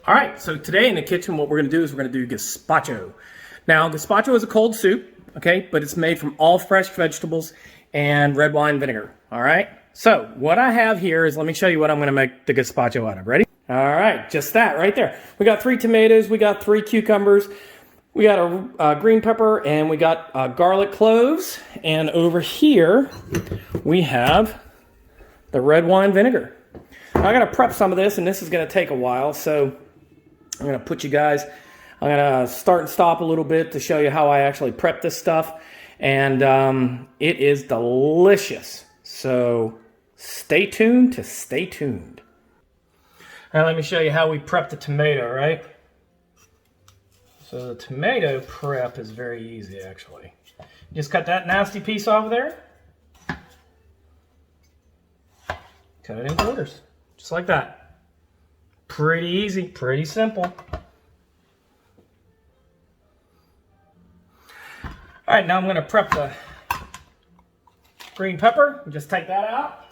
All right, so today in the kitchen, what we're gonna do is we're gonna do gazpacho. Now, gazpacho is a cold soup, okay, but it's made from all fresh vegetables and red wine vinegar, all right? So what I have here is, let me show you what I'm gonna make the gazpacho out of. Ready? All right, just that right there. We got 3 tomatoes, we got 3 cucumbers, we got a green pepper, and we got garlic cloves, and over here we have the red wine vinegar. Now, I gotta prep some of this, and this is gonna take a while, so I'm gonna put you guys, I'm gonna start and stop a little bit to show you how I actually prep this stuff, and it is delicious. So stay tuned to stay tuned. Now let me show you how we prep the tomato, right? So the tomato prep is very easy, actually. Just cut that nasty piece off of there. Cut it in quarters, just like that. Pretty easy, pretty simple. All right, now I'm gonna prep the green pepper. Just take that out.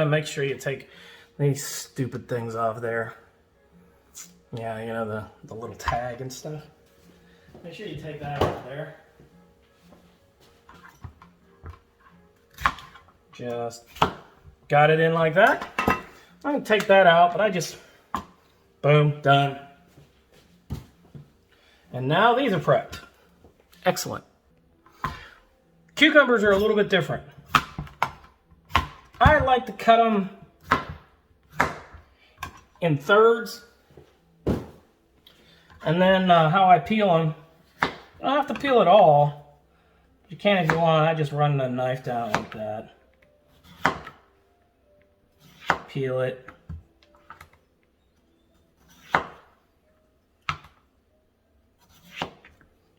Make sure you take these stupid things off there. Yeah, you know, the little tag and stuff. Make sure you take that off there. Just got it in like that. I'm gonna take that out, but I just, boom, done. And now these are prepped. Excellent. Cucumbers are a little bit different. I like to cut them in thirds. And then how I peel them, you don't have to peel it all. You can if you want. I just run the knife down like that. Peel it.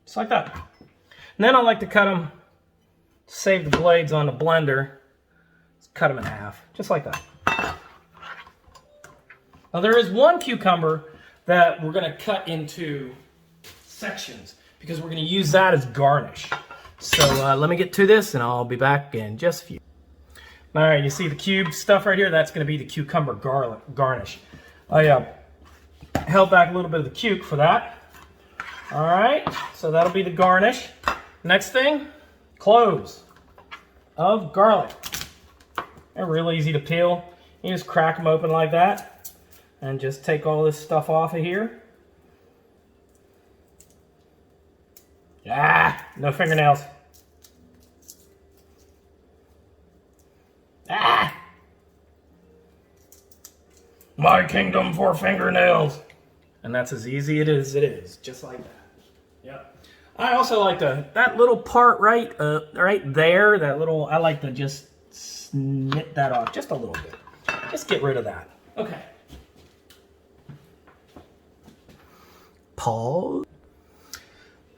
Just like that. And then I like to cut them, save the blades on the blender. Just cut them in half, just like that. Now there is one cucumber that we're gonna cut into sections because we're gonna use that as garnish. So let me get to this and I'll be back in just a few. All right, you see the cube stuff right here? That's gonna be the cucumber garnish. I held back a little bit of the cuke for that. All right, so that'll be the garnish. Next thing, cloves of garlic. They're real easy to peel. You just crack them open like that and just take all this stuff off of here. Ah, no fingernails. Ah! My kingdom for fingernails. And that's as easy as it is, just like that. Yep. I also like that little part right there, that little, I like to just snip that off just a little bit. Just get rid of that. Okay. Pause.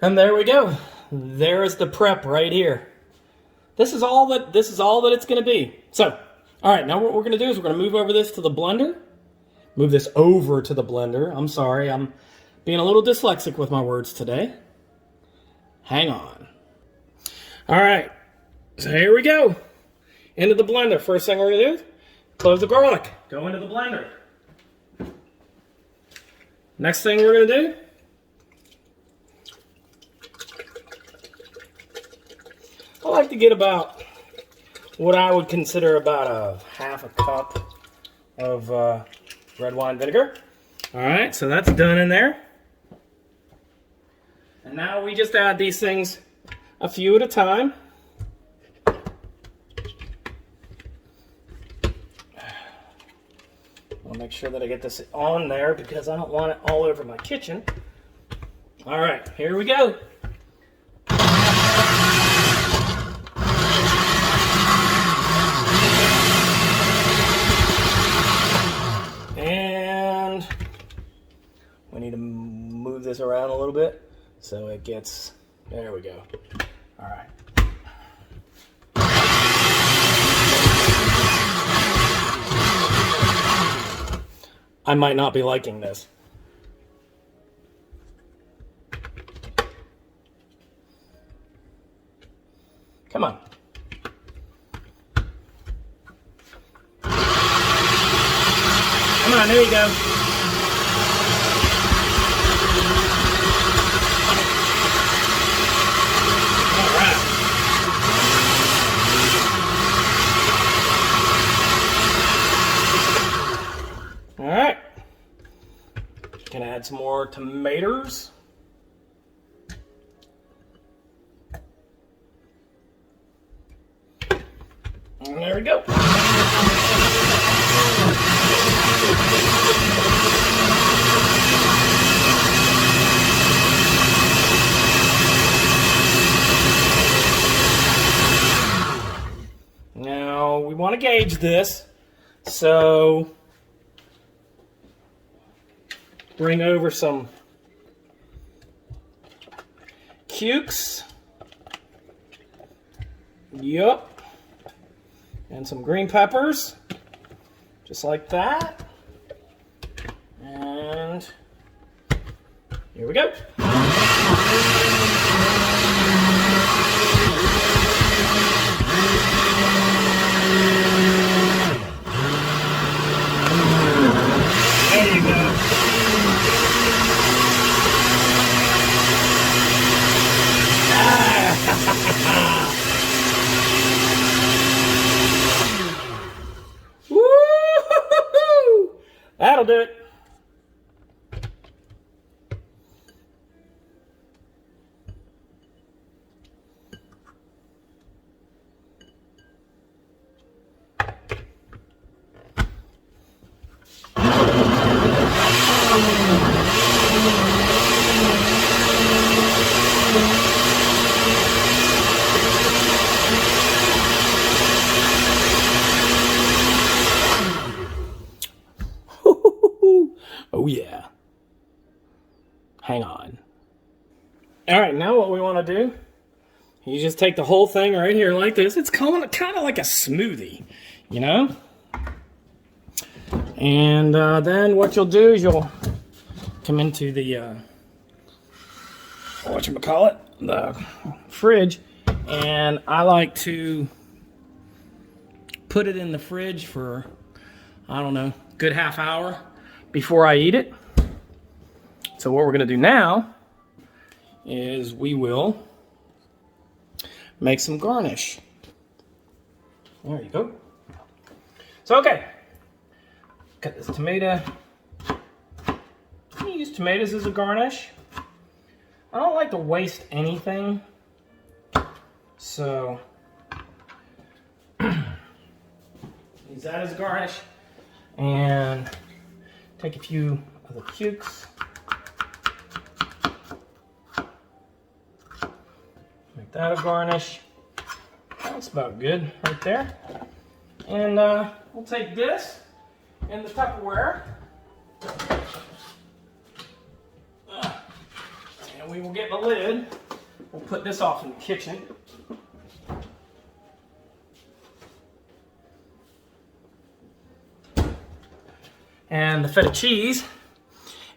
And there we go. There's the prep right here. This is all that it's going to be. So, all right, now what we're going to do is we're going to move over this to the blender. Move this over to the blender. I'm sorry, I'm being a little dyslexic with my words today. Hang on. All right, so here we go. Into the blender. First thing we're going to do, close the garlic. Go into the blender. Next thing we're going to do, I like to get about what I would consider about a half a cup of red wine vinegar. All right, so that's done in there. And now we just add these things a few at a time. I'll make sure that I get this on there because I don't want it all over my kitchen. All right, here we go. And we need to move this around a little bit so it gets, there we go. All right. I might not be liking this. Come on. on, there you go. All right. All right. Gonna add some more tomatoes. And there we go. Now we want to gauge this, so bring over some cukes. Yup. And some green peppers, just like that. And here we go. There you go. Woo-hoo-hoo-hoo! That'll do it. Oh yeah. Hang on. All right, now what we want to do, you just take the whole thing right here like this. It's kind of like a smoothie, you know? And then what you'll do is you'll come into the, whatchamacallit, the fridge, and I like to put it in the fridge for, I don't know, good half hour before I eat it. So what we're going to do now is we will make some garnish. There you go. So, okay. Cut this tomato. You use tomatoes as a garnish. I don't like to waste anything. So, use that as a garnish. And take a few of the cukes. Make that a garnish. That's about good right there. And we'll take this in the Tupperware. And we will get the lid. We'll put this off in the kitchen. And the feta cheese.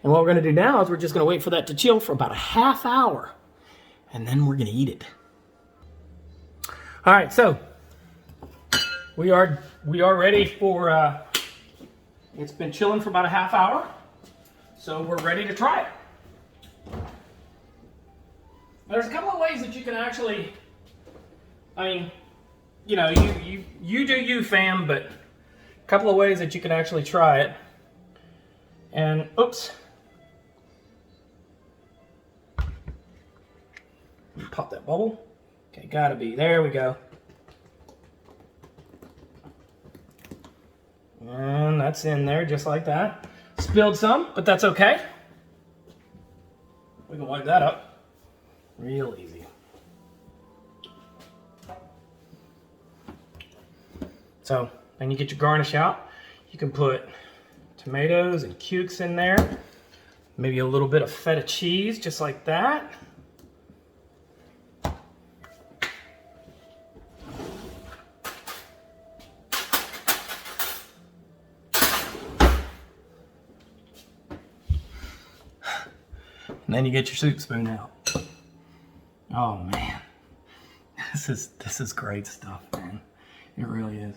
And what we're going to do now is we're just going to wait for that to chill for about a half hour. And then we're going to eat it. All right, so we are ready for, it's been chilling for about a half hour. So we're ready to try it. There's a couple of ways that you can actually, I mean, you know, you do you, fam, but a couple of ways that you can actually try it. And, oops. Pop that bubble. Okay, gotta be. There we go. And that's in there just like that. Spilled some, but that's okay. We can wipe that up real easy. So, then you get your garnish out. You can put tomatoes and cukes in there. Maybe a little bit of feta cheese, just like that. And then you get your soup spoon out. Oh man, this is great stuff, man. It really is.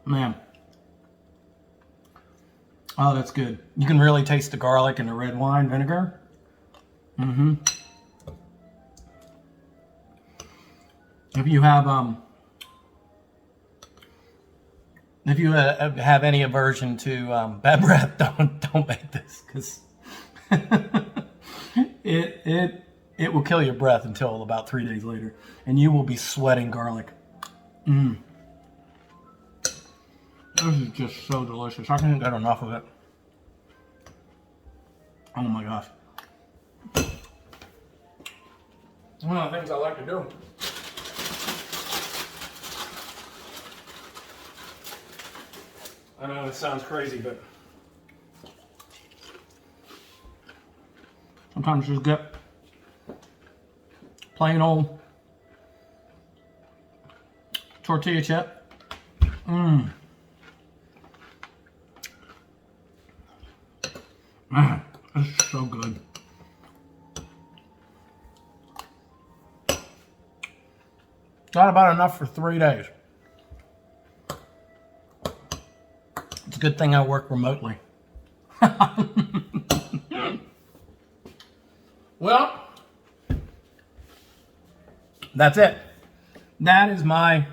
Man. Oh, that's good. You can really taste the garlic and the red wine vinegar. Mm-hmm. If you have any aversion to bad breath, don't make this, because it will kill your breath until about 3 days later, and you will be sweating garlic. This is just so delicious. I can't get enough of it. Oh my gosh. One of the things I like to do. I know it sounds crazy, but sometimes just get plain old tortilla chip. Man, this is so good. Got about enough for 3 days. It's a good thing I work remotely. Well, that's it. That is my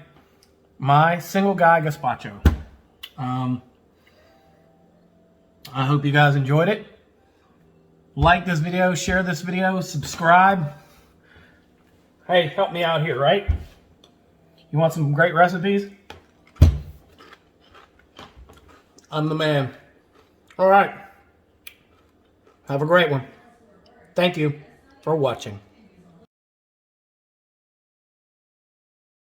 single guy gazpacho. I hope you guys enjoyed it. Like this video, share this video, subscribe. Hey, help me out here, right? You want some great recipes? I'm the man. All right. Have a great one. Thank you for watching.